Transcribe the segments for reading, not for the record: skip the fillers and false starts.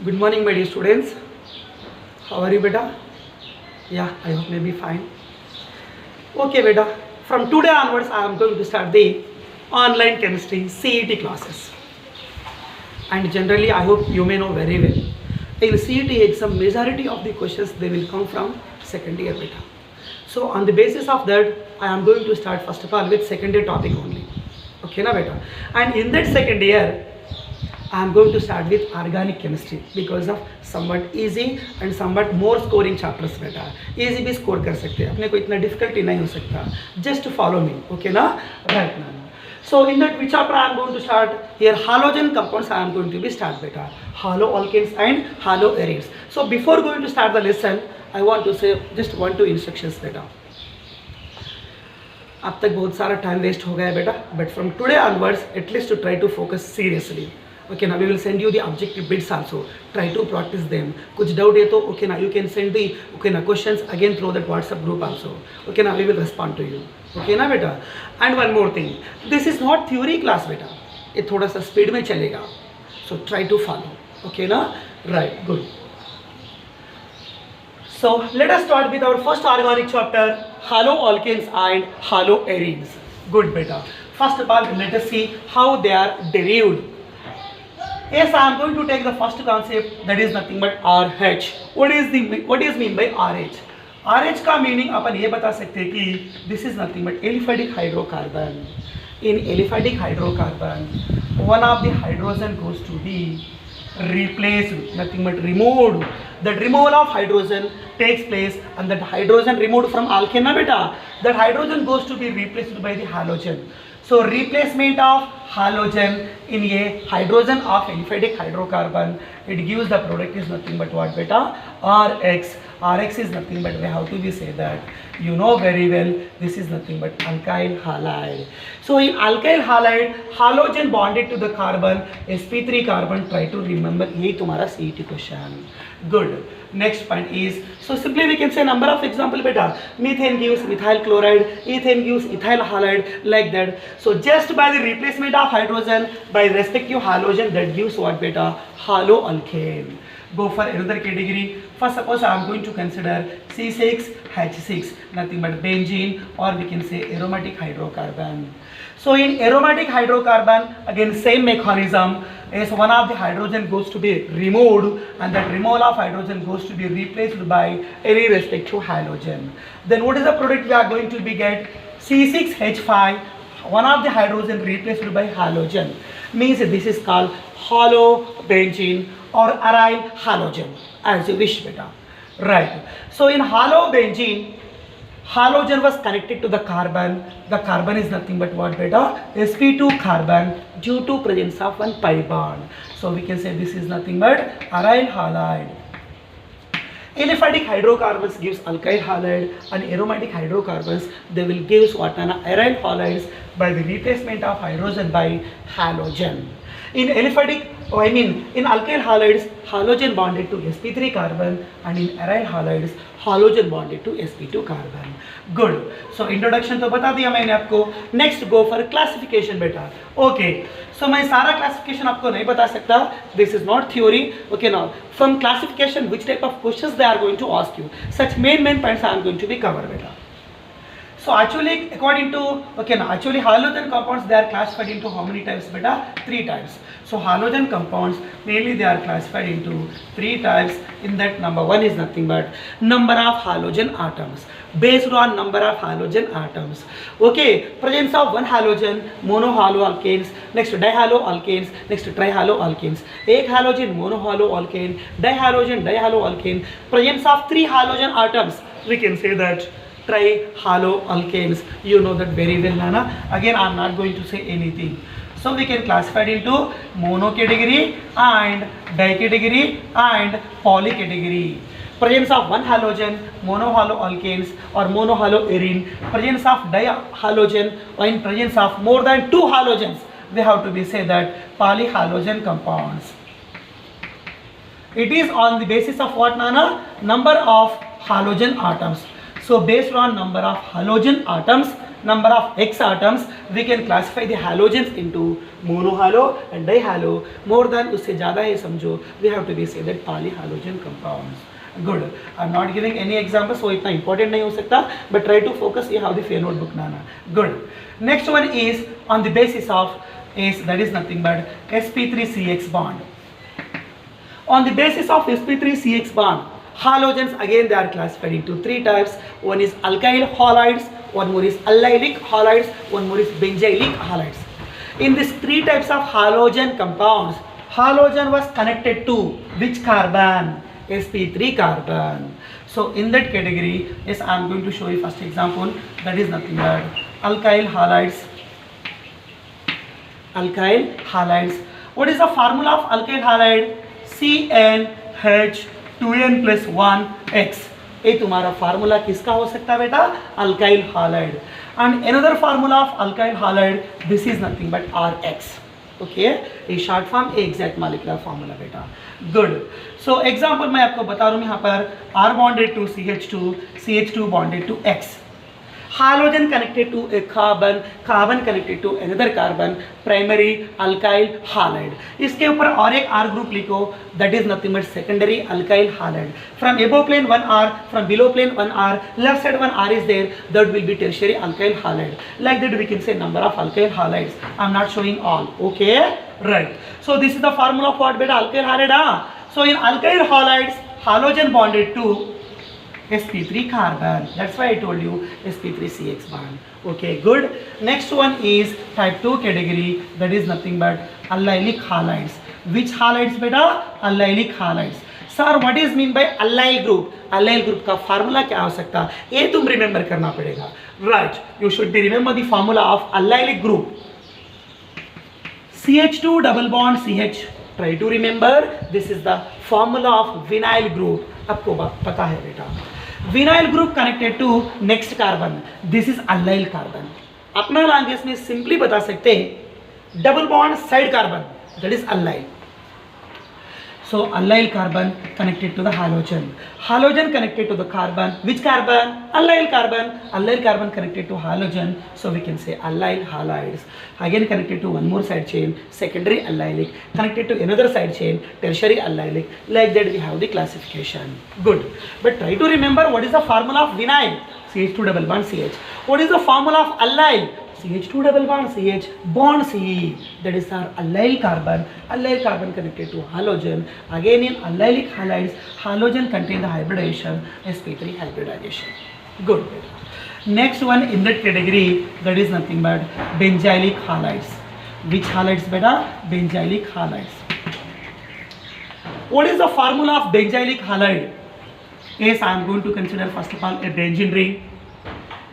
Good morning, my dear students. How are you, beta? Yeah, I hope maybe fine. Okay, beta. From today onwards, I am going to start the online chemistry CET classes. And generally, I hope you may know very well. In CET exam, majority of the questions they will come from second year beta. So on the basis of that, I am going to start first of all with second year topic only. Okay, na beta. And in that second year, I am going to start with organic chemistry because of somewhat easy and somewhat more scoring chapters बेटा. Easy भी score कर सकते हैं, अपने को इतना difficulty नहीं हो सकता. Just follow me, okay ना? Right now. So in that which chapter I am going to start here, halogen compounds I am going to be start beta. Haloalkanes and haloarenes. So before going to start the lesson, I want to say just 1-2 instructions बेटा. अब तक बहुत सारा time waste हो गया बेटा, but from today onwards at least to try to focus seriously. Okay ना, we will send you the objective bits also, try to practice them. कुछ डाउट है तो ओके ना, you can send the okay ना questions again through that WhatsApp group also. Okay ना, we will respond to you. Okay ना बेटा. And one more thing, this is not theory class बेटा, ये थोड़ा सा स्पीड में चलेगा, so try to follow. Okay ना, right, good. So let us start with our first organic chapter, haloalkanes and haloarenes. Good beta. First of all, let us see how they are derived. Yes, I am going to take the first concept, that is nothing but RH. What is mean by RH? RH का meaning अपन ये बता सकते हैं कि this is nothing but aliphatic hydrocarbon. In aliphatic hydrocarbon, one of the hydrogen goes to be replaced, nothing but removed. That removal of hydrogen takes place, and that hydrogen removed from alkane na beta, that hydrogen goes to be replaced by the halogen. So replacement of halogen in a hydrogen of aliphatic hydrocarbon, it gives the product is nothing but what beta? RH. RH is nothing but, we have to be say that you know very well, this is nothing but alkyl halide. So in alkyl halide, halogen bonded to the carbon, sp3 carbon. Try to remember, ये तुम्हारा CET question. Good. Next point is, so simply we can say number of example beta. Methane gives methyl chloride, ethane gives ethyl halide, like that. So just by the replacement of hydrogen by respective halogen, that gives what beta? Haloalkane. Go for another category. First, suppose I am going to consider C6H6, nothing but benzene, or we can say aromatic hydrocarbon. So in aromatic hydrocarbon, again same mechanism, as one of the hydrogen goes to be removed, and that removal of hydrogen goes to be replaced by any respective halogen. Then what is the product we are going to be get? C6H5, one of the hydrogen replaced by halogen, means this is called halobenzene or aryl halogen, as you wish beta. Right. So in halobenzene, halogen was connected to the carbon. The carbon is nothing but what beta? sp2 carbon, due to presence of one pi bond. So we can say this is nothing but aryl halide. Aliphatic hydrocarbons gives alkyl halide, and aromatic hydrocarbons they will give what an aryl halides by the replacement of hydrogen by halogen. In aliphatic, in alkyl halides, halogen bonded to sp3 carbon, and in aryl halides, halogen bonded to sp2 carbon. Good. So introduction तो बता दिया मैंने आपको. Next go for classification बेटा. Okay. So मैं सारा classification आपको नहीं बता सकता. This is not theory. Okay now. From classification, which type of questions they are going to ask you? Such main points I am going to be cover बेटा. So actually according to, okay now, actually halogen compounds they are classified into how many types beta? 3 types. So halogen compounds mainly they are classified into 3 types. In that, number 1 is nothing but number of halogen atoms, based on number of halogen atoms. Okay, presence of one halogen, monohaloalkanes, next dihaloalkanes, next trihaloalkanes. एक halogen monohaloalkane, dihalogen dihaloalkane, presence of 3 halogen atoms, we can say that trihaloalkanes. You know that very well, Nana. Again, I am not going to say anything. So we can classify it into mono category and di category and poly category. Presence of one halogen, monohaloalkanes or monohaloarene. Presence of dihalogen, or in presence of more than 2 halogens, we have to be say that polyhalogen compounds. It is on the basis of what, Nana? Number of halogen atoms. So based on number of halogen atoms, number of X atoms, we can classify the halogens into monohalo and dihalo. More than उससे ज़्यादा है समझो, we have to be say that polyhalogen compounds. Good. I'm not giving any example, so इतना important नहीं हो सकता, but try to focus. ये how the fair notebook Nana. Good. Next one is on the basis of is that is nothing but sp3CX bond. On the basis of sp3CX bond, halogens again they are classified into three types. One is alkyl halides, one more is allylic halides, one more is benzylic halides. In these three types of halogen compounds, halogen was connected to which carbon? sp3 carbon. So in that category, yes, I am going to show you first example. That is nothing but alkyl halides. Alkyl halides. What is the formula of alkyl halide? CnH2n plus 1x. ये तुम्हारा formula किसका हो सकता है बेटा? Alkyl halide. And another formula of alkyl halide, this is nothing but RX. Okay, ये short form exact molecular formula बेटा. Good. So example मैं आपको बता रहा हूँ यहाँ पर R bonded to CH2, CH2 bonded to X. Halogen connected to a carbon, carbon connected to another carbon, primary alkyl halide. इसके ऊपर और एक R group लिखो, that is nothing but secondary alkyl halide. From above plane one R, from below plane one R, left side one R is there, that will be tertiary alkyl halide. Like that we can say number of alkyl halides. I am not showing all. Okay, right. So this is the formula of what beta alkyl halide. So in alkyl halides, halogen bonded to sp3 carbon. That's why I told you sp3CX bond. Okay, good. Next one is type 2 category, that is nothing but allylic halides. Which halides beta? Allylic halides. Sir, what is mean by allyl group? Allyl group का formula क्या हो सकता है? ये तुम remember करना पड़ेगा. Right, you should be remember the formula of allylic group. CH2 double bond CH. Try to remember, this is the formula of vinyl group. आपको पता है बेटा. Vinyl group connected to next carbon. This is allyl carbon. अपना language में simply बता सकते हैं double bond side carbon, that is allyl. So allyl carbon connected to the halogen. Halogen connected to the carbon. Which carbon? Allyl carbon. Allyl carbon connected to halogen. So we can say allyl halides. Again connected to one more side chain, secondary allylic. Connected to another side chain, tertiary allylic. Like that we have the classification. Good. But try to remember what is the formula of vinyl. CH2 double bond CH. What is the formula of allyl? CH2 double bond CH bond C. That is our allyl carbon. Allyl carbon connected to halogen. Again in allylic halides, halogen contain the hybridization, sp3 hybridization. Good. Next one in that category, that is nothing but benzylic halides. Which halides beta? Benzylic halides. What is the formula of benzylic halide? Yes, I am going to consider first of all a benzene ring.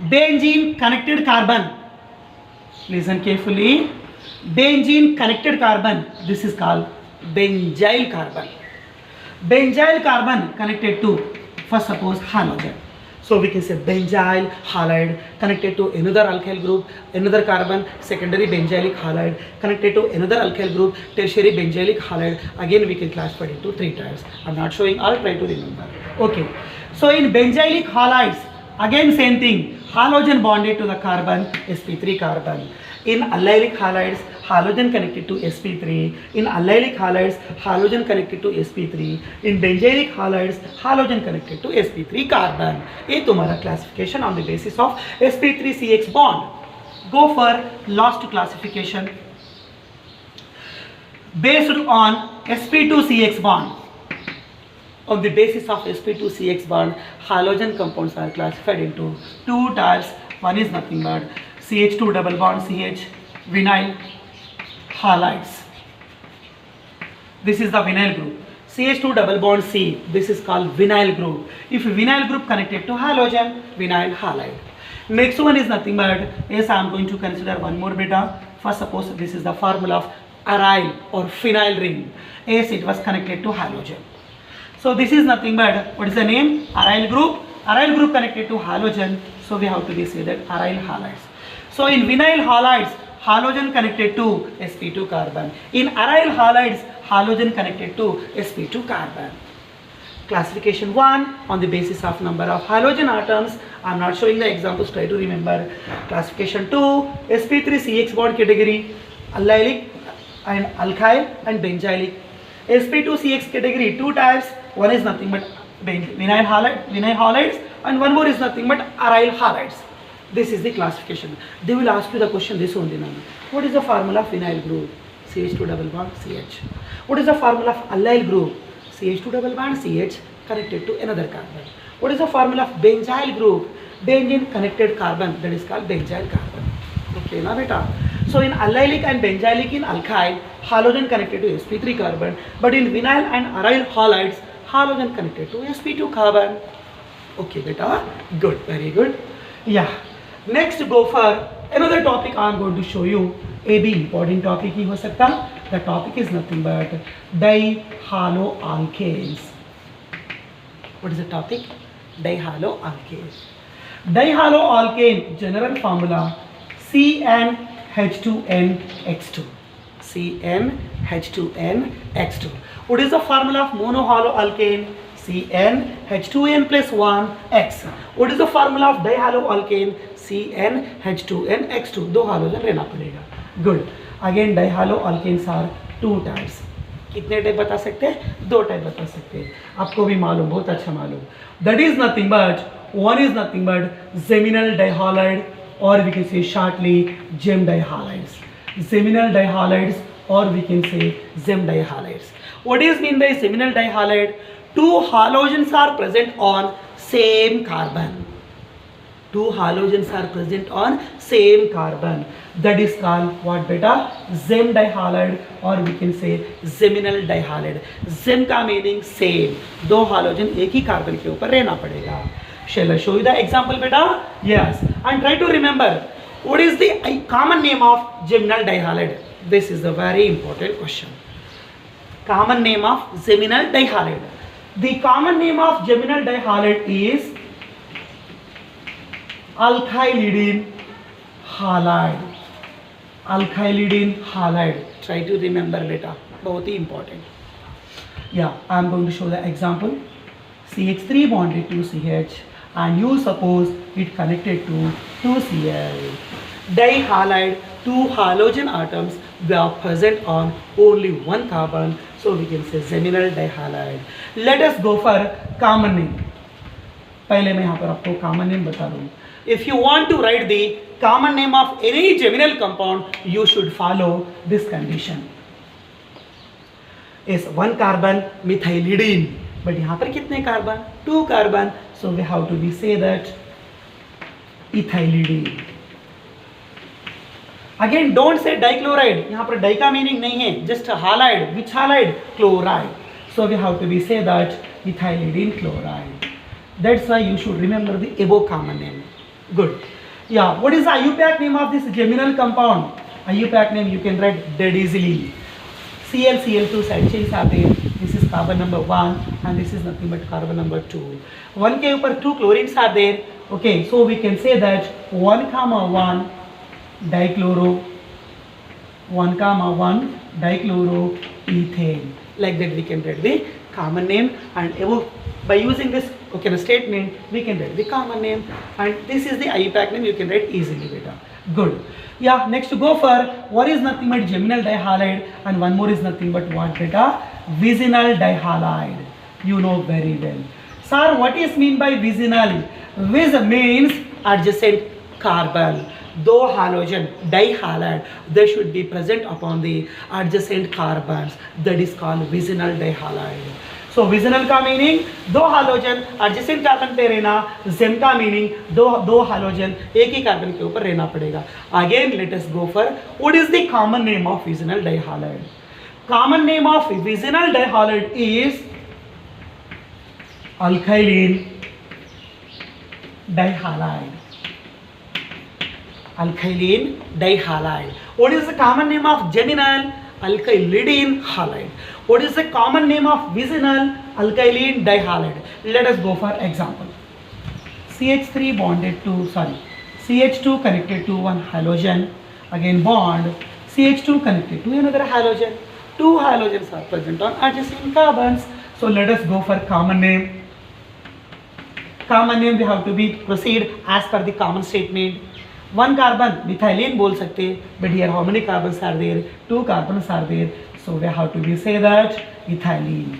Benzene connected carbon. Listen carefully. Benzene connected carbon. This is called benzyl carbon. Benzyl carbon connected to, first suppose halogen. So we can say benzyl halide connected to another alkyl group, another carbon, secondary benzylic halide connected to another alkyl group, tertiary benzylic halide. Again we can classify it into three types. I'm not showing all, try to remember. Okay. So in benzylic halides, again same thing. Halogen bonded to the carbon, sp3 carbon. In allylic halides, halogen connected to sp3. In allylic halides, halogen connected to sp3. In benzylic halides, halogen connected to sp3 carbon. ये तुम्हारा classification on the basis of sp3CX bond. Go for last classification based on sp2CX bond. On the basis of sp2CX bond, halogen compounds are classified into two types. One is nothing but CH2 double bond CH, vinyl halides. This is the vinyl group. CH2 double bond C, this is called vinyl group. If vinyl group connected to halogen, vinyl halide. Next one is nothing but, yes, I am going to consider one more beta. First suppose this is the formula of aryl or phenyl ring. Yes, it was connected to halogen. So this is nothing but, what is the name? Aryl group. Aryl group connected to halogen. So we have to be say that aryl halides. So in vinyl halides, halogen connected to sp2 carbon. In aryl halides, halogen connected to sp2 carbon. Classification 1 on the basis of number of halogen atoms. I'm not showing the examples, try to remember. Classification 2, sp3CX bond category, allylic and alkyl and benzylic. sp2CX category, two types, one is nothing but vinyl halides and one more is nothing but aryl halides. This is the classification. They will ask you the question this only now. What is the formula of vinyl group? CH2 double bond CH. What is the formula of allyl group? CH2 double bond CH connected to another carbon. What is the formula of benzyl group? Benzene connected carbon, that is called benzyl carbon. Okay na beta. So in allylic and benzylic in alkyl, halogen connected to sp3 carbon, but in vinyl and aryl halides, halogen connected to sp2 carbon. Okay beta, good, very good. Yeah, next go for another topic I am going to show you. A B important topic ही हो सकता. The topic is nothing but dihaloalkanes. What is the topic? Dihaloalkanes. Dihaloalkane general formula CnH2nX2. CnH2nX2. What is the formula of monohaloalkane? CnH2n plus 1x. What is the formula of dihaloalkane? CnH2nX2. दो halogen लेना पड़ेगा. Good. Again dihaloalkanes are two types. कितने type बता सकते हैं? दो type बता सकते हैं. आपको भी मालूम, बहुत अच्छा मालूम. That is nothing but, one is nothing but geminal dihalide, or we can say shortly gem dihalides. Geminal dihalides, or we can say gem dihalides. What is mean by geminal dihalide? Two halogens are present on same carbon. Two halogens are present on same carbon. That is called what beta? Gem dihalide, or we can say geminal dihalide. Gem का meaning same. दो halogen एक ही carbon के ऊपर रहना पड़ेगा. Shall I show you the example beta? Yes. And try to remember what is the common name of geminal dihalide. This is a very important question. Common name of geminal dihalide. The common name of geminal dihalide is alkylidene halide. Alkylidene halide. Try to remember beta. बहुत ही important. Yeah, I am going to show the example. CH3 bonded to CH, and you suppose it connected to 2Cl. Dihalide, two halogen atoms, they are present on only one carbon, so we can say geminal dihalide. Let us go for common name. पहले मैं यहाँ पर आपको common name बता दूँ. If you want to write the common name of any geminal compound, you should follow this condition. Is one carbon methylidene, but यहाँ पर कितने carbon? Two carbon, so we have to be say that ethylidene. Again, don't say dichloride. यहाँ पर di का meaning नहीं है, just halide. Which halide? Chloride. So we have to be say that ethylidene chloride. That's why you should remember the above common name. Good. Yeah. What is the IUPAC name of this geminal compound? IUPAC name you can write dead easily. Cl2 side chains are there. This is carbon number 1 and this is nothing but carbon number 2. 1 के ऊपर 2 chlorines are there. Okay. So we can say that 1,1 dichloro 1,1 dichloroethane. Like that we can write the common name, and above by using this statement we can write the common name, and this is the IUPAC name you can write easily beta. Good. Yeah, next to go for what is nothing but geminal dihalide, and one more is nothing but what beta? Vicinal dihalide. You know very well. Sir, what is mean by vicinal? Vis means adjacent carbon. दो halogen dihalide, they should be present upon the adjacent carbons. That is called vicinal dihalide. So vicinal का meaning दो halogen adjacent carbon पे रहना. Zem का meaning दो halogen एक ही carbon के ऊपर रहना पड़ेगा. Again, let us go for what is the common name of vicinal dihalide. Common name of vicinal dihalide is alkylene dihalide. Alkylene dihalide. What is the common name of geminal? Alkylidene halide. What is the common name of vicinal? Alkylene dihalide. Let us go for example. CH2 connected to one halogen. Again bond. CH2 connected to another halogen. Two halogens are present on adjacent carbons. So let us go for common name. Common name we have to be proceed as per the common statement. One carbon methylene बोल सकते, but here how many carbons are there? 2 carbons are there. So we have to be say that ethylene.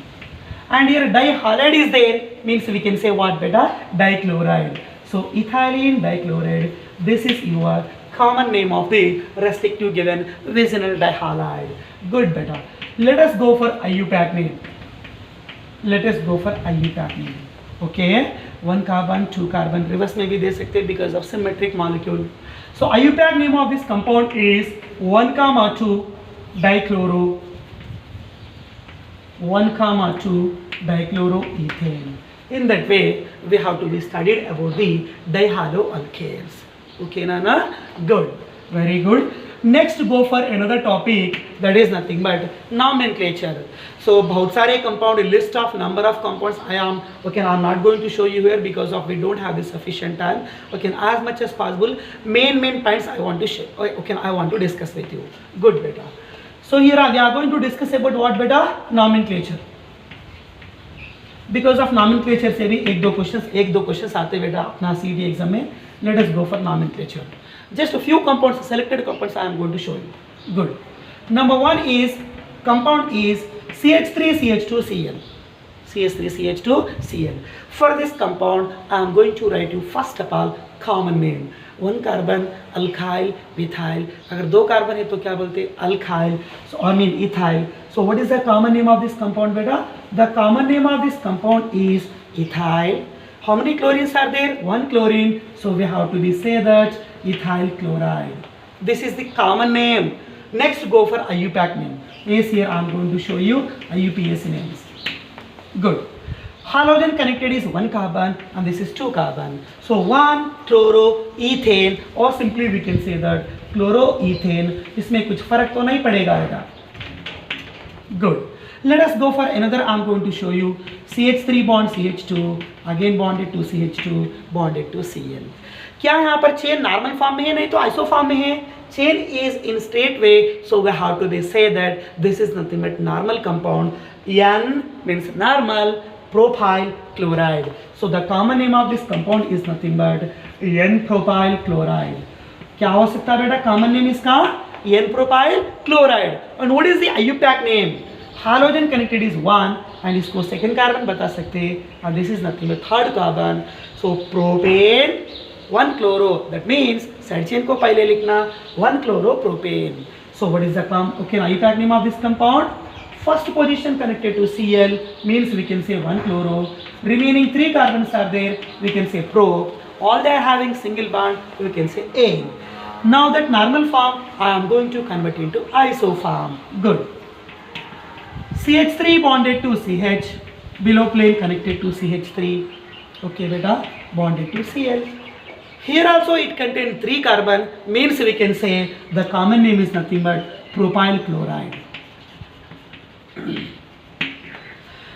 And here dihalide is there, means we can say what beta? Dichloride. So ethylene dichloride. This is your common name of the respective given vicinal dihalide. Good beta. Let us go for IUPAC name. Let us go for IUPAC name. Okay, 1 carbon, 2 carbon, reverse में भी दे सकते because of symmetric molecule. So IUPAC name of this compound is 1,2 dichloro 1,2 dichloroethane. In that way, we have to be studied about the dihaloalkanes. Okay, Nana? Good. Very good. Next, go for another topic, that is nothing but nomenclature. So, बहुत सारे compound, list of number of compounds I am not going to show you here because of we don't have the sufficient time. Okay, as much as possible, main points I want to share. Okay, I want to discuss with you. Good, beta. So here we are going to discuss about what beta? Nomenclature. Because of nomenclature से भी एक दो questions आते बेटा अपना CD exam में. Let us go for nomenclature. Just a few compounds, selected compounds I am going to show you. Good. Number one is compound is CH3CH2Cl. CH3CH2Cl. For this compound I am going to write you first of all common name. 1 carbon alkyl methyl. अगर 2 carbon है तो क्या बोलते alkyl. So I mean ethyl. So what is the common name of this compound beta? The common name of this compound is ethyl. How many chlorines are there? 1 chlorine. So we have to be say that ethyl chloride. This is the common name. Next go for IUPAC name. Yes, here I am going to show you IUPAC names. Good. Halogen connected is 1 carbon and this is 2 carbon. So 1 chloroethane or simply we can say that chloroethane. इसमें कुछ फर्क तो नहीं पड़ेगा बेटा. Good. Let us go for another. I am going to show you CH3 bond CH2 again bonded to CH2 bonded to Cl. क्या यहाँ पर चेन नॉर्मल फॉर्म में है नहीं तो आइसो फॉर्म में है. Chain is in straight way, so we have to be say that this is nothing but normal compound. N means normal propyl chloride. So the common name of this compound is nothing but N propyl chloride. क्या हो सकता है बेटा common name इसका? N propyl chloride. And what is the IUPAC name? Halogen connected is 1 and इसको second carbon बता सकते हैं and this is nothing but third carbon. So propane 1 chloro, that means side chain को पहले लिखना 1 chloropropane. So what is the IUPAC name of this compound? First position connected to Cl means we can say 1 chloro. Remaining 3 carbons are there, we can say pro. All they are having single bond, we can say ane. Now that normal form I am going to convert into isoform. Good. CH3 bonded to CH, below plane connected to CH3. Okay beta, bonded to Cl. Here also it contains 3 carbon, means we can say the common name is nothing but propyl chloride.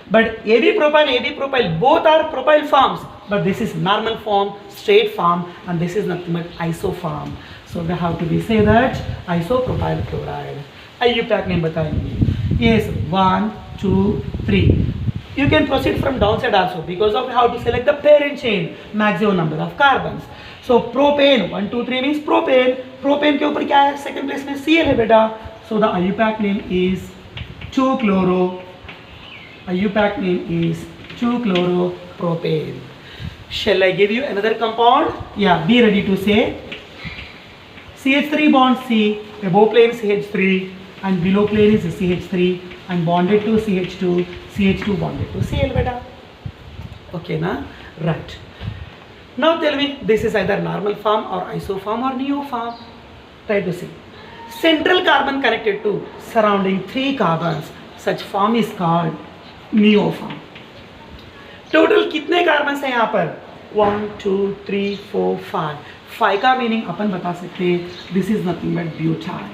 But AB propyl both are propyl forms, but this is normal form, straight form, and this is nothing but isoform. So we have to be say that isopropyl chloride. IUPAC name बताएंगे. Yes, 1, 2, 3. You can proceed from downside also because of how to select the parent chain, maximum number of carbons. So propane 1, 2, 3 means propane. Propane के ऊपर क्या है? Second place में Cl है बेटा. So the IUPAC name is 2-chloro. IUPAC name is 2-chloropropane. Shall I give you another compound? Yeah, be ready to say. CH3 bond C, above plane CH3 and below plane is CH3 and bonded to CH2, CH2 bonded to Cl beta. Okay na? Right. Now tell me, this is either normal form or isoform or neoform. Try to see. Central carbon connected to surrounding 3 carbons. Such form is called neoform. Total कितने carbons हैं यहाँ पर? 1, 2, 3, 4, 5. 5 का meaning अपन बता सकते हैं. This is nothing but butyl.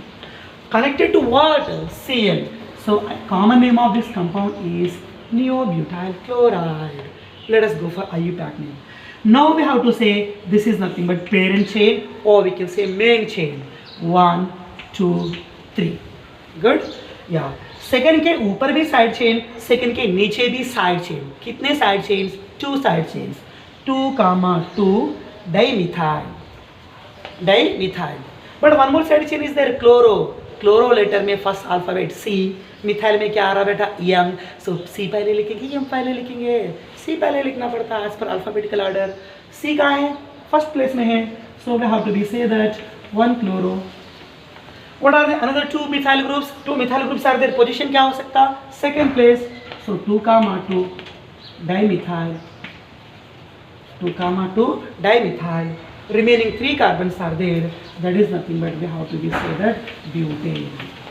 Connected to what? Cl. So common name of this compound is neobutyl chloride. Let us go for IUPAC name. Now we have to say this is nothing but parent chain or we can say main chain. 1, 2, 3. Good. या second के ऊपर भी side chain, second के नीचे भी side chain. कितने side chains? 2 side chains. 2, 2 dimethyl. But one more side chain is there, chloro letter में first alphabet C, methyl में क्या आ रहा बेटा? M. सो C पहले लिखेंगे, M पहले लिखेंगे? C पहले लिखना पड़ता है as per alphabetical order. C कहाँ है? फर्स्ट प्लेस में है. So we have to be say that 1 chloro. What are the another 2 methyl groups? 2 methyl groups are there. Position क्या हो सकता? Second place. So 2, 2 dimethyl. 2, 2 dimethyl. Remaining 3 carbons are there. That is nothing but we have to be say that butane.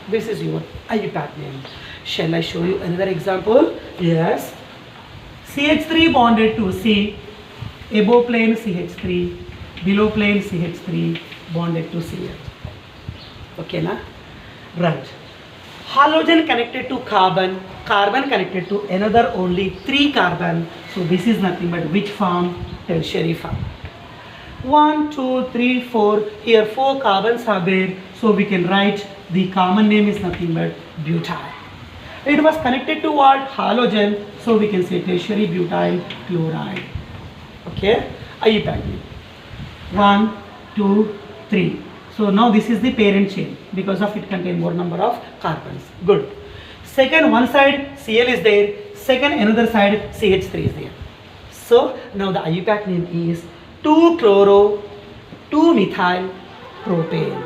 This is your IUPAC name. Shall I show you another example? Yes. CH3 bonded to C. Above plane CH3, below plane CH3 bonded to CH. Okay na? Right. Halogen connected to carbon, carbon connected to another only 3 carbon. So this is nothing but which form? Tertiary form. 1, 2, 3, 4. Here 4 carbons are there. So we can write the common name is nothing but butyl. It was connected to what? Halogen. So we can say tertiary butyl chloride. Okay. IUPAC name. 1, 2, 3. So now this is the parent chain because of it contain more number of carbons. Good. Second, one side Cl is there. Second, another side CH3 is there. So now the IUPAC name is 2 chloro 2 methyl propane.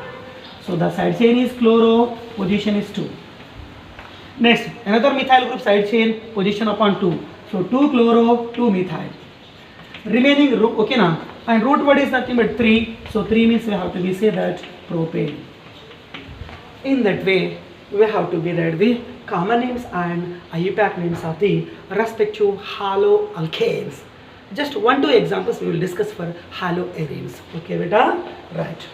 So the side chain is chloro, position is 2. Next, another methyl group side chain, position upon 2. So 2 chloro 2 methyl. Remaining root, okay now, and root word is nothing but 3. So 3 means we have to be say that propane. In that way we have to be read the common names and IUPAC names of the respective haloalkanes. Just 1-2 examples we will discuss for haloarenes. Okay beta? Right.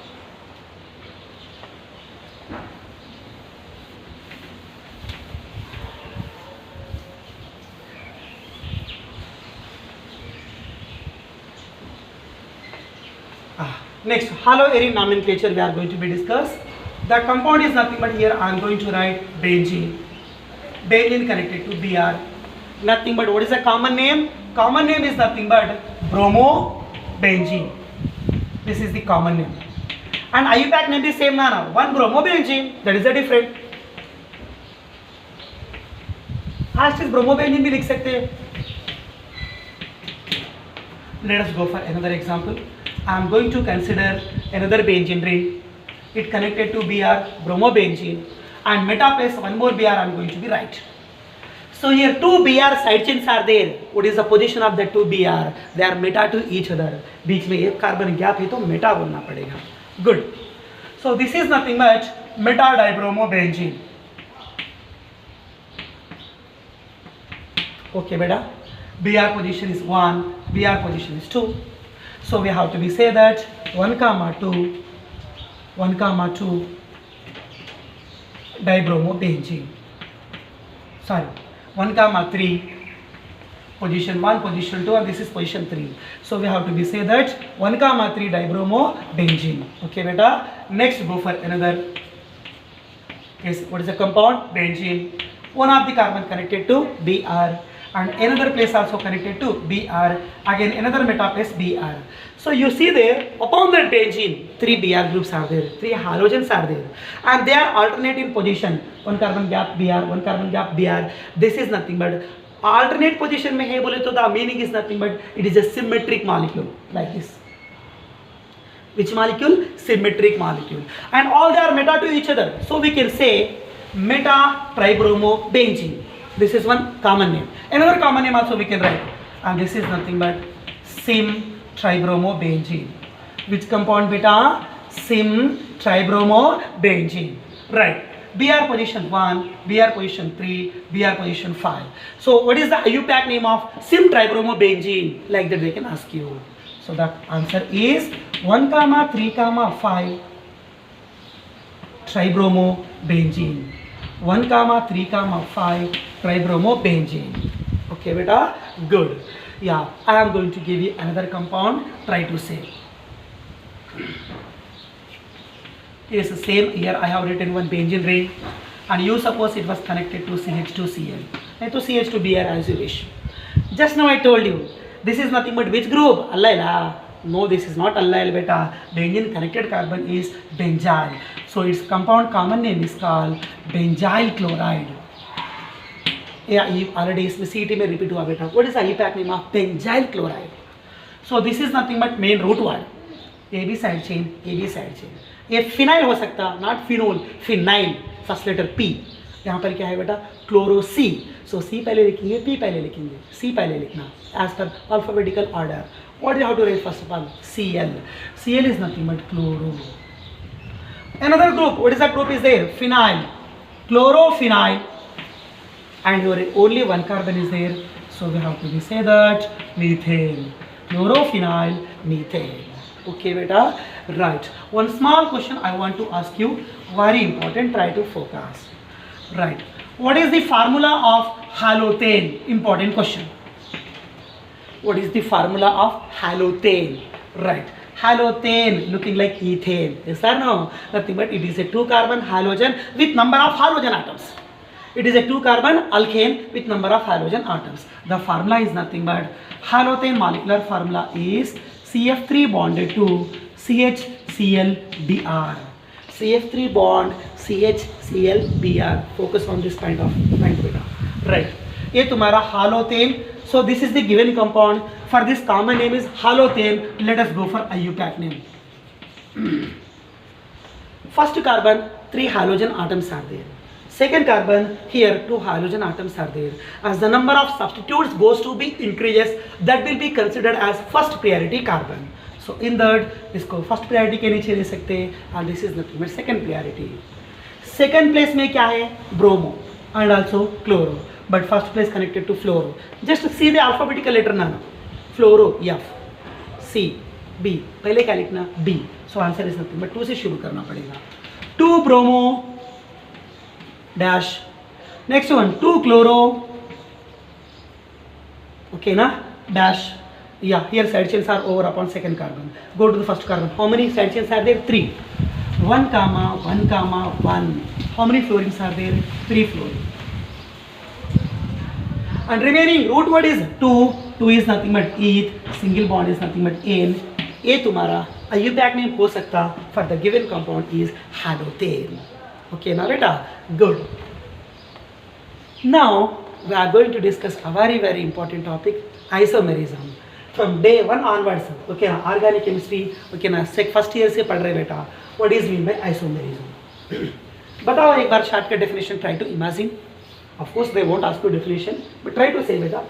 Next, haloarene nomenclature we are going to be discuss. The compound is nothing but here I am going to write benzene. Benzene connected to Br. Nothing but what is the common name? Common name is nothing but bromobenzene. This is the common name. And IUPAC name is same now. One bromobenzene, that is the different. As is bromobenzene भी लिख सकते हैं. Let us go for another example. I am going to consider another benzene ring. It connected to Br, bromobenzene, and meta plus one more Br I am going to be right. So here 2 Br side chains are there. What is the position of the 2 Br? They are meta to each other. बीच में एक carbon gap है तो meta बोलना पड़ेगा. Good. So this is nothing but meta dibromobenzene. Okay beta. Br position is 1, Br position is 2. So we have to be say that 1, 2 dibromobenzene. Sorry. 1, 3, position 1, position 2, and this is position 3. So we have to be say that 1, 3 dibromobenzene. Okay beta. Next go for another case. What is the compound? Benzene. One of the carbon connected to Br and another place also connected to Br. Again another meta place Br. So you see there upon that benzene 3 Br groups are there, 3 halogens are there, and they are alternate in position. One carbon gap Br, one carbon gap Br. This is nothing but alternate position में है बोले तो the meaning is nothing but it is a symmetric molecule like this. Which molecule? Symmetric molecule, and all they are meta to each other. So we can say meta tribromobenzene. This is one common name. Another common name also we can write, and this is nothing but sim tribromobenzene. Which compound beta? Sim tribromobenzene. Right. Br position 1, Br position 3, Br position 5. So what is the IUPAC name of sim tribromobenzene? Like that they can ask you. So the answer is 1, 3, 5 tribromobenzene. 1, 3, 5 tribromobenzene. Okay beta? Good. Yeah, I am going to give you another compound. Try to say. Yes, same here I have written one benzene ring. and you suppose it was connected to CH2Cl and to CH2Br as you wish. Just now I told you this is nothing but which group? Allyl. No, this is not allyl beta. Benzene connected carbon is benzyl. So its compound common name is called benzyl chloride. Yeah, already CET में repeat हुआ बेटा. What is the IUPAC name of benzyl chloride? So this is nothing but main root word. AB side chain, AB side chain. ये phenyl हो सकता, not phenol, phenyl. First letter P. यहाँ पर क्या है बेटा? Chloro C. सो C पहले लिखेंगे, P पहले लिखेंगे. C पहले लिखना as per alphabetical order. What do you have to write first of all? Cl. Cl is nothing but chloro. Another group. What is that group is there? Phenyl. Chlorophenyl. And your only one carbon is there. So we have to say that methane. Chlorophenyl, methane. Okay, beta. Right. One small question I want to ask you. Very important. Try to focus. Right. What is the formula of halothane? Important question. What is the formula of halothane? Right. Halothane looking like ethane. Yes or no? Nothing but it is a 2-carbon halogen with number of halogen atoms. It is a 2-carbon alkane with number of halogen atoms. The formula is nothing but halothane molecular formula is CF3 bonded to CHClBr. CF3 bond CHClBr. Focus on this kind of point beta. Right. ये तुम्हारा halothane. So this is the given compound. For this common name is halothane. Let us go for IUPAC name. First carbon, 3 halogen atoms are there. Second carbon, here 2 halogen atoms are there. As the number of substitutes goes to be increases, that will be considered as first priority carbon. So in that, इसको first priority के नीचे ले सकते हैं, and this is nothing but second priority. Second place में क्या है? Bromo and also chloro. But first place connected to fluoro. Just see the alphabetical letter nano. Fluoro F, C, B. पहले क्या लिखना? B. So answer is nothing but 2 से शुरू करना पड़ेगा. 2 bromo dash. Next one 2 chloro. Okay na? Dash. Yeah, here side chains are over upon second carbon. Go to the first carbon. How many side chains are there? 3. 1 comma 1 comma 1. How many fluorines are there? 3 fluorines. And remaining root word is 2. 2 is nothing but eth. Single bond is nothing but N. ये तुम्हारा IUPAC name हो सकता for the given compound is halothane. Okay, now beta, good. Now we are going to discuss a very important topic, isomerism. From day 1 onwards, okay ना, organic chemistry, okay ना, first year से पढ़ रहे बेटा. What is mean by isomerism? बताओ एक बार shortcut definition. Try to imagine. Of course, they won't ask you definition, but try to say beta.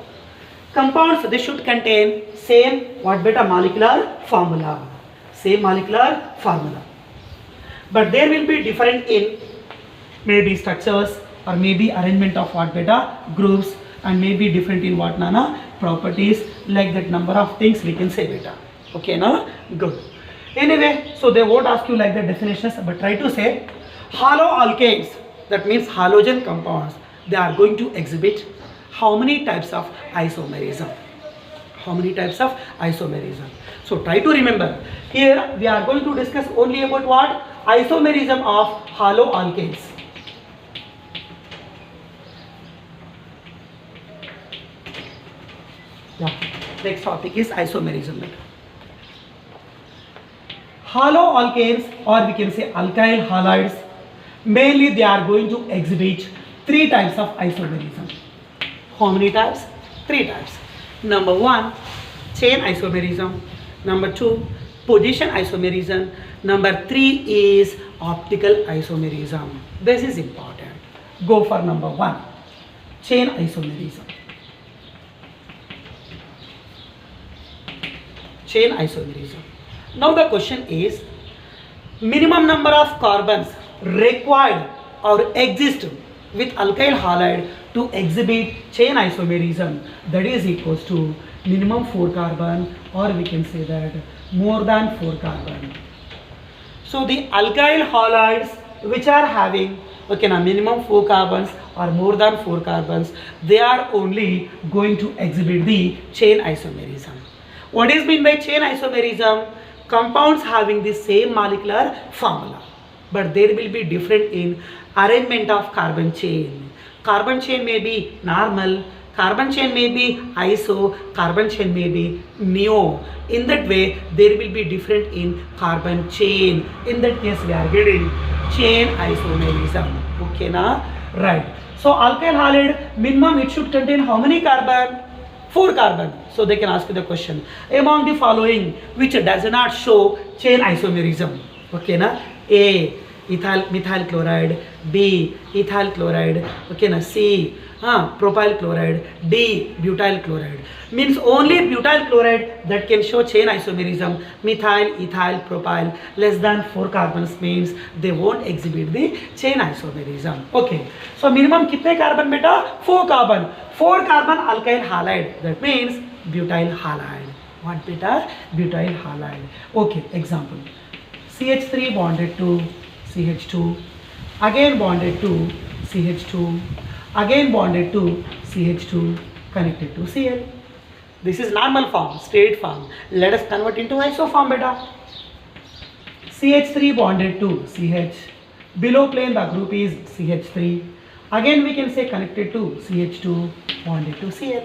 Compounds, they should contain same what beta molecular formula. Same molecular formula. But there will be different in maybe structures or maybe arrangement of what beta groups, and maybe different in what nana properties, like that number of things we can say beta. Okay, now good. Anyway, so they won't ask you like the definitions, but try to say haloalkanes. That means halogen compounds. They are going to exhibit how many types of isomerism. How many types of isomerism? So try to remember. Here we are going to discuss only about what? Isomerism of haloalkanes. Yeah. Next topic is isomerism. Haloalkanes, or we can say alkyl halides, mainly they are going to exhibit 3 types of isomerism. How many types? 3 types. Number 1, chain isomerism. Number 2, position isomerism. Number 3 is optical isomerism. This is important. Go for number 1, chain isomerism. Chain isomerism. Now the question is, minimum number of carbons required or exist with alkyl halide to exhibit chain isomerism, that is equals to minimum 4 carbon, or we can say that more than 4 carbon. So the alkyl halides which are having okay now minimum 4 carbons or more than 4 carbons, they are only going to exhibit the chain isomerism. What is meant by chain isomerism? Compounds having the same molecular formula, but there will be different in arrangement of carbon chain. Carbon chain may be normal, carbon chain may be iso, carbon chain may be neo. In that way there will be different in carbon chain. In that case we are getting chain isomerism. Okay na? Right. So alkyl halide minimum it should contain how many carbon? 4 carbon. So they can ask you the question, among the following which does not show chain isomerism? Okay na? A methyl chloride, B ethyl chloride, okay na? C propyl chloride, D butyl chloride. Means only butyl chloride that can show chain isomerism. Methyl, ethyl, propyl less than 4 carbons means they won't exhibit the chain isomerism. Okay, so minimum kitne carbon beta? 4 carbon. 4 carbon alkyl halide, that means butyl halide. What beta? Butyl halide. Okay, example, CH3 bonded to CH2, again bonded to CH2, again bonded to CH2, connected to Cl. This is normal form, straight form. Let us convert into isoform beta. CH3 bonded to CH, below plane the group is CH3, again we can say connected to CH2, bonded to Cl.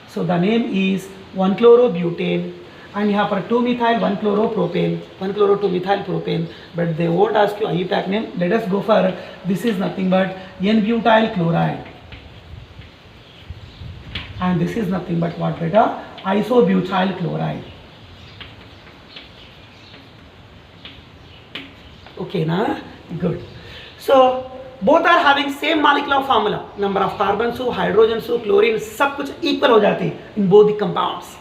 So the name is 1-chlorobutane, and यहाँ पर 2-methyl 1-chloropropane, 1-chloro-2-methyl propane, but they won't ask you IUPAC name. Let us go for, this is nothing but N-butyl chloride, and this is nothing but what beta? Isobutyl chloride. Okay na? Good. So both are having same molecular formula, number of carbons हो, hydrogens हो, chlorine सब कुछ equal हो जाती in both the compounds,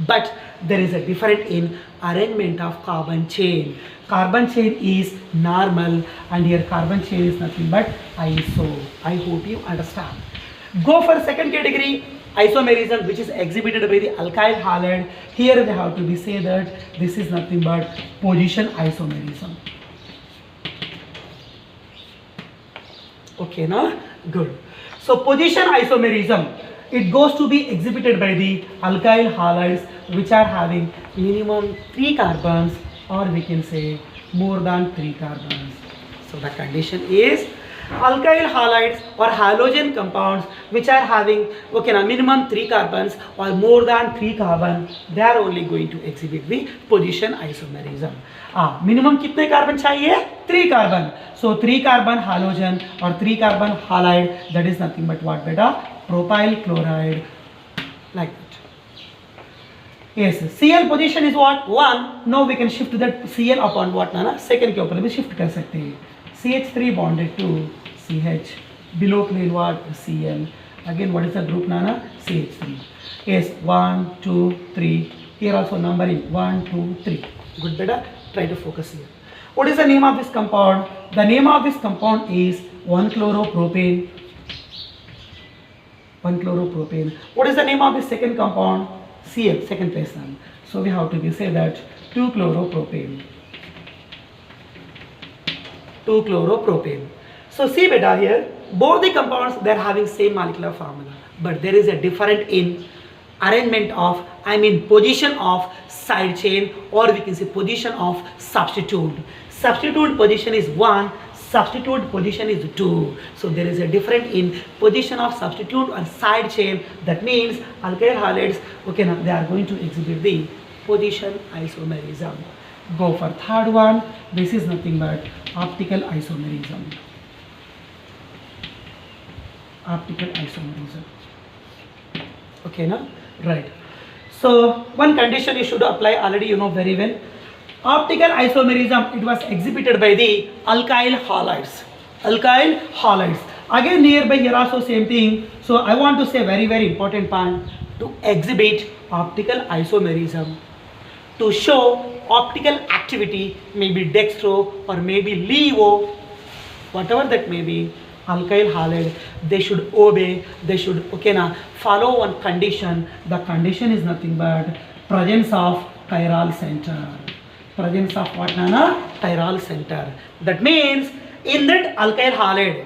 but there is a difference in arrangement of carbon chain. Carbon chain is normal and here carbon chain is nothing but iso. I hope you understand. Go for second category, isomerism, which is exhibited by the alkyl halide. Here they have to be say that this is nothing but position isomerism. Okay na? Good. So position isomerism, it goes to be exhibited by the alkyl halides which are having minimum 3 carbons, or we can say more than 3 carbons. So the condition is alkyl halides or halogen compounds which are having minimum 3 carbons or more than 3 carbon, they are only going to exhibit the position isomerism. Minimum कितने carbon चाहिए? 3 carbon. So 3 carbon halogen or 3 carbon halide, that is nothing but what beta? Propyl chloride, like that. Yes, Cl position is what? 1. Now we can shift that Cl upon what ना? Second के ऊपर भी shift कर सकते हैं. CH3 bonded to CH, below plane what? Cl. Again what is the group nana? CH3. Yes, 1, 2, 3. Here also numbering 1, 2, 3. Good beta. Try to focus here. What is the name of this compound? The name of this compound is 1-chloropropane. 1-chloropropane. What is the name of the second compound? Cl, second place name. So we have to say that 2-chloropropane. 2-chloropropane. So see beta here, both the compounds they are having same molecular formula, but there is a difference in arrangement of, position of side chain, or we can say position of substitute. Substitute position is 1, substitute position is 2. So there is a difference in position of substitute and side chain. That means alkyl halides, they are going to exhibit the position isomerism. Go for third one. This is nothing but optical isomerism. Optical isomerism. Okay, na? Right. So one condition you should apply already, you know very well. Optical isomerism, it was exhibited by the alkyl halides. Alkyl halides. Again nearby here also same thing. So I want to say very important point, to exhibit optical isomerism, to show optical activity, maybe dextro or maybe levo, whatever that may be, alkyl halide, they should obey, they should follow one condition. The condition is nothing but presence of chiral center. Presence of what nana? Chiral center. That means in that alkyl halide,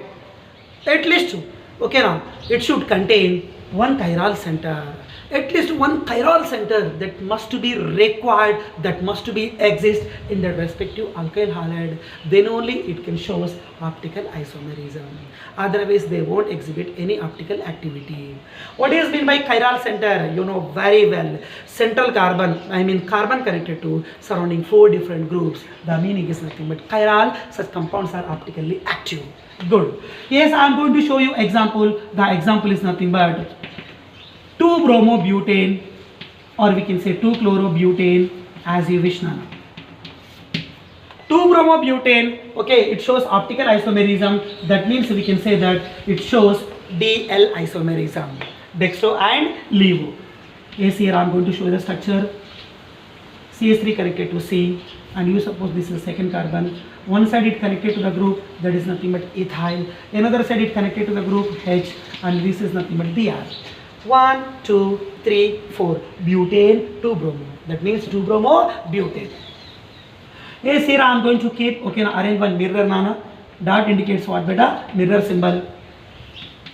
at least it should contain one chiral center. at least one chiral center that must be required, that must be exist in the respective alkyl halide, then only it can show us optical isomerism. Otherwise they won't exhibit any optical activity. What is meant by chiral center? You know very well. Central carbon, I mean carbon connected to surrounding 4 different groups. The meaning is nothing but chiral. Such compounds are optically active. Good. Yes, I am going to show you example. The example is nothing but 2-bromobutane, or we can say 2-chlorobutane, as you wish, Nana. 2-bromobutane, okay, it shows optical isomerism. That means we can say that it shows DL isomerism, dextro and levo. Yes, here I am going to show the structure. CH3 connected to C, and you suppose this is the second carbon. One side it connected to the group, that is nothing but ethyl. Another side it connected to the group H, and this is nothing but Br. 1, 2, 3, 4, butane, 2-bromo. That means 2-bromobutane. Yes, here I am going to keep, okay, now arrange one mirror, Nana. Dot indicates what, beta? Mirror symbol.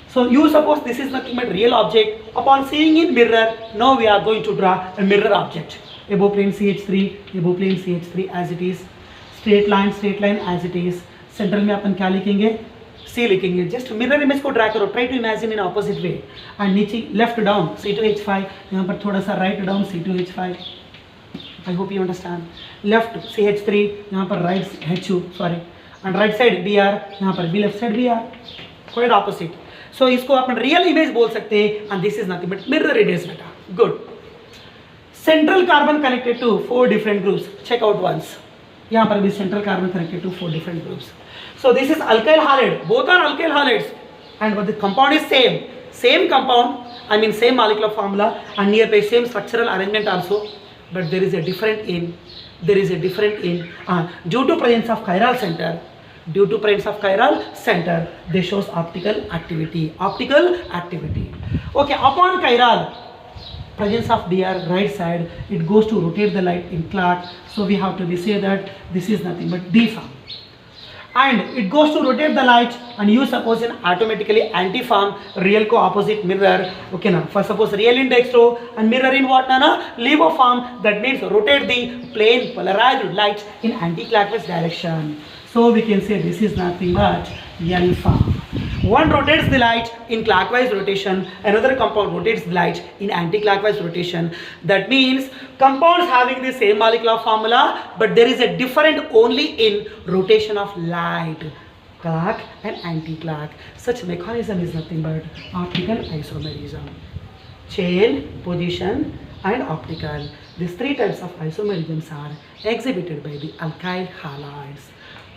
So you suppose this is nothing but real object. Upon seeing in mirror, now we are going to draw a mirror object. Above plane CH3, above plane CH3 as it is. Straight line as it is. Central में अपन क्या लिखेंगे? C लिखेंगे. Just mirror image को draw करो. Try to imagine in opposite way. And नीचे left down C2H5. यहाँ पर थोड़ा सा right down C2H5. I hope you understand. Left CH3. यहाँ पर right HU. Sorry. And right side Br. यहाँ पर B left side Br. Quite opposite. So इसको अपन real image बोल सकते हैं. And this is nothing but mirror image बेटा. Good. Central carbon connected to 4 different groups. Check out once. यहाँ पर भी central carbon connected to 4 different groups. So this is alkyl halide. Both are alkyl halides, and but the compound is same compound. I mean same molecular formula and nearby same structural arrangement also. But there is a different in. Due to presence of chiral center. They shows optical activity. Okay, upon chiral presence of Br right side, it goes to rotate the light in clot. So we have to say that this is nothing but D form. And it goes to rotate the light, and you suppose an automatically anti-form, real co opposite mirror. Okay, now for suppose real in dextro and mirror in what, Nana? Levo form. That means rotate the plane polarized light in anti-clockwise direction. So we can say this is nothing but L form. One rotates the light in clockwise rotation, another compound rotates the light in anti-clockwise rotation. That means compounds having the same molecular formula, but there is a different only in rotation of light, clock and anti-clock. Such mechanism is nothing but optical isomerism. Chain, position and optical. These 3 types of isomerisms are exhibited by the alkyl halides.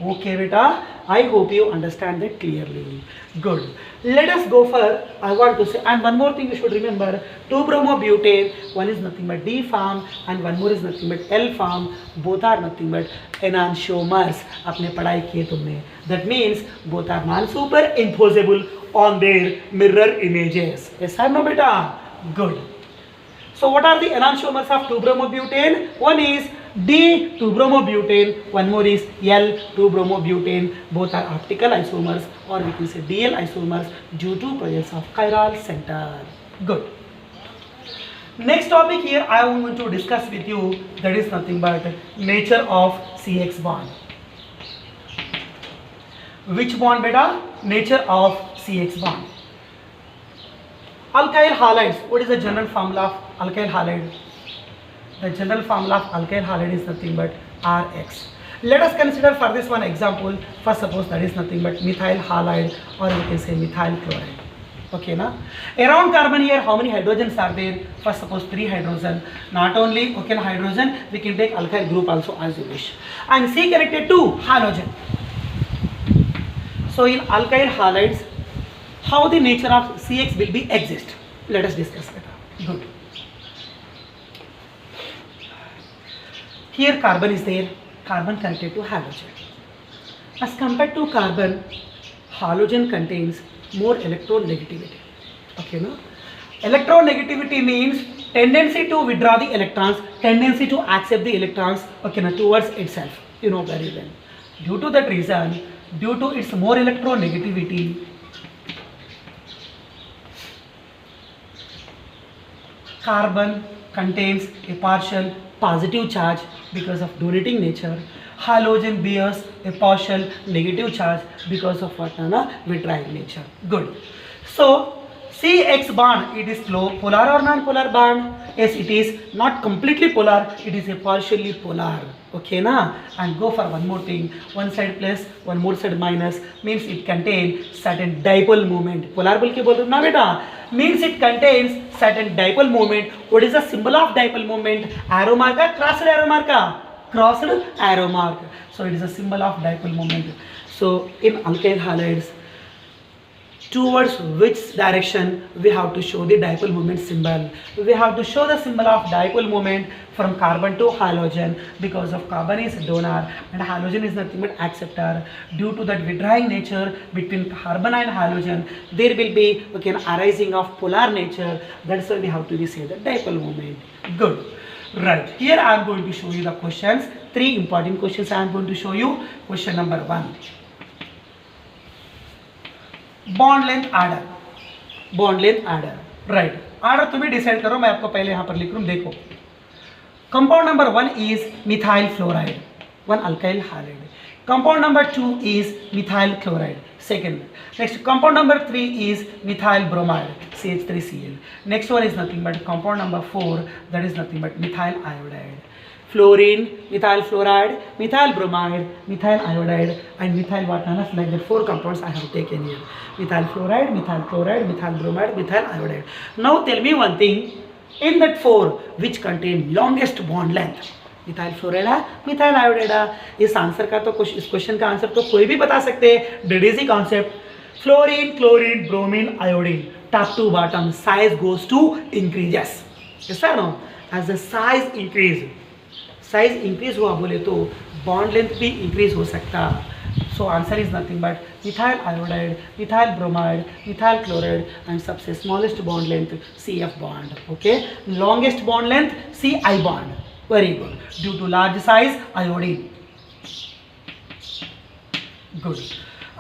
Okay, beta, I hope you understand that clearly. Good. Let us go for, I want to say, and one more thing you should remember, 2-bromobutane, one is nothing but D form and one more is nothing but L form. Both are nothing but enantiomers. आपने पढ़ाई किए तुमने. That means both are non-superimposable on their mirror images. Yes or no, beta? Good. So what are the enantiomers of 2-bromobutane? One is D2-bromobutane, one more is L2-bromobutane. Both are optical isomers, or we can say DL isomers, due to presence of chiral center. Good. Next topic here I am going to discuss with you, that is nothing but nature of CX bond. Which bond, beta? Nature of CX bond. Alkyl halides. What is the general formula of alkyl halide? The general formula of alkyl halide is nothing but Rx. Let us consider for this one example. First, suppose that is nothing but methyl halide, or we can say methyl chloride. Okay, na? Around carbon here, how many hydrogens are there? First, suppose 3 hydrogen. Not only okay, hydrogen, we can take alkyl group also as you wish. And C connected to halogen. So in alkyl halides, how the nature of CX will be exist? Let us discuss better. Good. Here carbon is there, carbon connected to halogen. As compared to carbon, halogen contains more electronegativity. Okay, no? Electronegativity means tendency to withdraw the electrons, tendency to accept the electrons, okay, no, towards itself. You know very well. Due to that reason, due to its more electronegativity, Carbon contains a partial positive charge because of donating nature. Halogen bears a partial negative charge because of what? Withdrawing nature. Good. So CX bond, it is polar or non-polar bond? Yes, it is not completely polar, it is a partially polar. Okay na? And go for one more thing. One side plus, one more side minus means it contains certain dipole moment. Polar बोल के बोल रहे हो ना बेटा? Means it contains certain dipole moment. What is the symbol of dipole moment? Arrow mark, crossed arrow mark, crossed arrow mark. So it is a symbol of dipole moment. So in alkyl halides, towards which direction we have to show the dipole moment symbol? We have to show the symbol of dipole moment from carbon to halogen, because of carbon is donor and halogen is nothing but acceptor. Due to that withdrawing nature between carbon and halogen, there will be an arising of polar nature. That's why we have to say the dipole moment. Good. Right. Here I am going to show you the questions. 3 important questions I am going to show you. Question number 1. Bond length order. Bond length order. Right. Order तुम्हें decide करो, मैं आपको पहले यहाँ पर लिख रहा हूँ. देखो, compound number 1 is methyl fluoride, 1 alkyl hydride. Compound number 2 is methyl chloride, second. Next compound number 3 is methyl bromide, CH3Cl. Next one is nothing but compound number 4, that is nothing but methyl iodide. Fluorine, methyl fluoride, methyl bromide, methyl iodide, and methyl water. Like that 4 compounds I have taken here. Methyl fluoride, methyl chloride, methyl bromide, methyl iodide. Now tell me one thing. In that 4, which contain longest bond length? Methyl fluoride है, methyl iodide है. इस answer का तो इस question का answer तो कोई भी बता सकते हैं. That is the concept. Fluorine, chlorine, bromine, iodine, top to bottom size goes to increases. Yes sir no. As the size increase, size increase हुआ बोले तो बॉन्ड लेंथ भी इंक्रीज हो सकता. So answer is nothing but methyl iodide, methyl bromide, methyl chloride and सबसे smallest bond length CF bond. Okay. Longest bond length CI bond. Very good. Due to large size iodine. Good.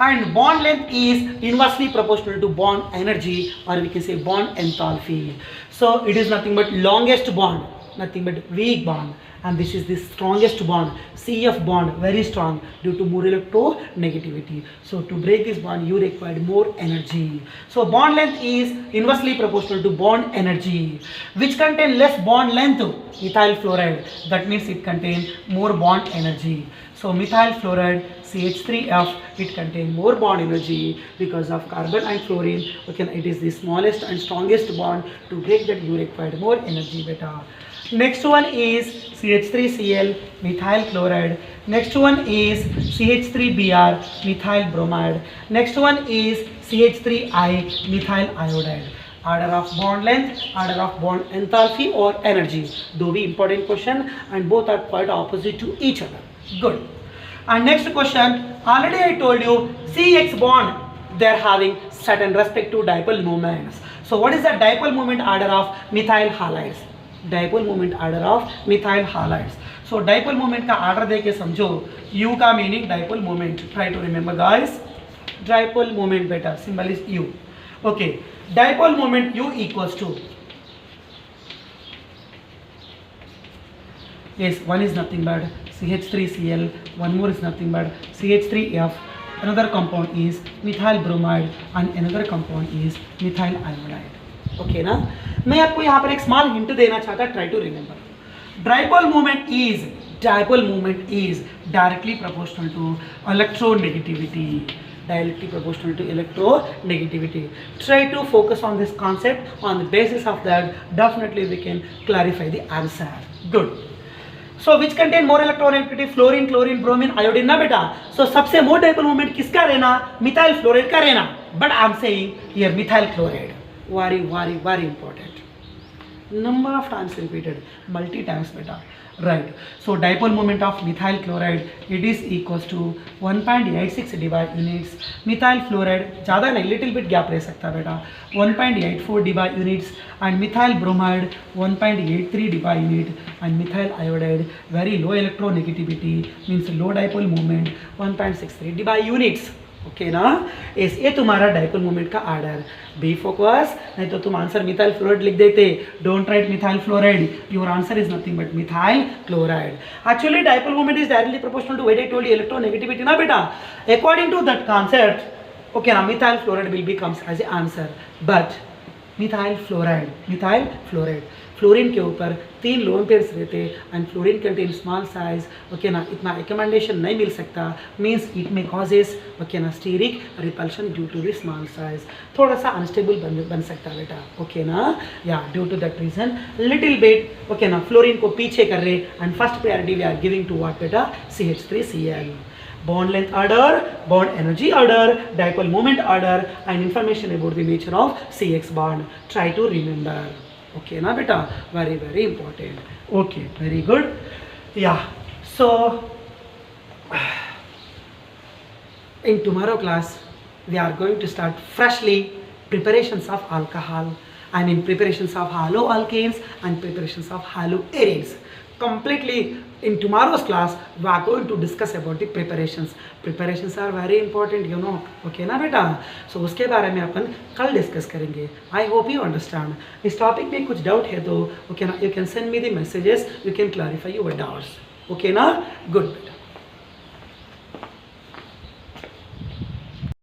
And bond length is inversely proportional to bond energy, or we can say bond enthalpy. So it is nothing but longest bond, nothing but weak bond, and this is the strongest bond, CF bond, very strong due to more electronegativity. So to break this bond you require more energy. So bond length is inversely proportional to bond energy. Which contain less bond length? Methyl fluoride. That means it contains more bond energy. So methyl fluoride, CH3F, it contains more bond energy because of carbon and fluorine. Okay, it is the smallest and strongest bond. To break that you require more energy beta. Next one is CH3Cl, methyl chloride. Next one is CH3Br, methyl bromide. Next one is CH3I, methyl iodide. Order of bond length, order of bond enthalpy or energy. Though be important question and both are quite opposite to each other. Good. And next question, already I told you CX bond, they are having certain respective dipole moments. So what is the dipole moment order of methyl halides? Dipole moment order of methyl halides. So dipole moment का order दे के समझो. U का meaning dipole moment. Try to remember guys. Dipole moment बेटा, symbol is U. Okay. Dipole moment U equals to, yes, one is nothing but CH3Cl, one more is nothing but CH3F, another compound is methyl bromide and another compound is methyl iodide. Okay ना. मैं आपको यहाँ पर एक small hint देना चाहता. Try to remember. Dipole moment is directly proportional to electronegativity. Directly proportional to electronegativity. Try to focus on this concept. On the basis of that, definitely we can clarify the answer. Good. So which contain more electronegativity? Fluorine, chlorine, bromine, iodine ना बेटा. So सबसे more dipole moment किसका रहना? Methyl fluoride का रहना. But I am saying here methyl chloride. Very important. Number of times repeated, multi times beta. Right. So dipole moment of methyl chloride, it is equals to 1.86 dBi units. Methyl fluoride ज़्यादा नहीं, little bit gap रह सकता है बेटा, 1.84 dBi units. And methyl bromide 1.83 dBi unit. And methyl iodide very low electronegativity, means low dipole moment, 1.63 dBi units. Okay ना। इस ये तुम्हारा डाइपोल मोमेंट का आर्डर। बी फोकस, नहीं तो तुम आंसर मिथाइल फ्लोराइड लिख देते। Don't write methyl fluoride, your answer is nothing but methyl chloride. Actually dipole moment is directly proportional to what I told electronegativity ना बेटा। According to that concept, okay ना, methyl fluoride will be comes as a answer, but methyl fluoride fluorine के ऊपर 3 lone pairs रहते and fluorine contain small size, okay ना, इतना recommendation नहीं मिल सकता, मीन्स इट में कॉजेस, ओके ना, steric repulsion due to the small size, थोड़ा सा अनस्टेबल बन सकता है बेटा, ओके ना। या due to that reason little bit, okay ना, फ्लोरीन को पीछे कर रहे and first priority we are giving to what बेटा, CH3Cl। Bond length order, bond energy order, dipole moment order, and information about the nature of CX bond. Try to remember. Okay, na beta? Very, very important. Okay, very good. Yeah. So, in tomorrow class, we are going to start freshly preparations of alcohol. I mean preparations of haloalkanes and preparations of haloarenes. Completely in tomorrow's class we are going to discuss about the preparations are very important, you know, okay ना बेटा। so उसके बारे में अपन कल discuss करेंगे। I hope you understand. इस topic में कुछ डाउट है तो ओके ना, you can send me the messages, you can clarify your doubts, okay ना। गुड बेटा।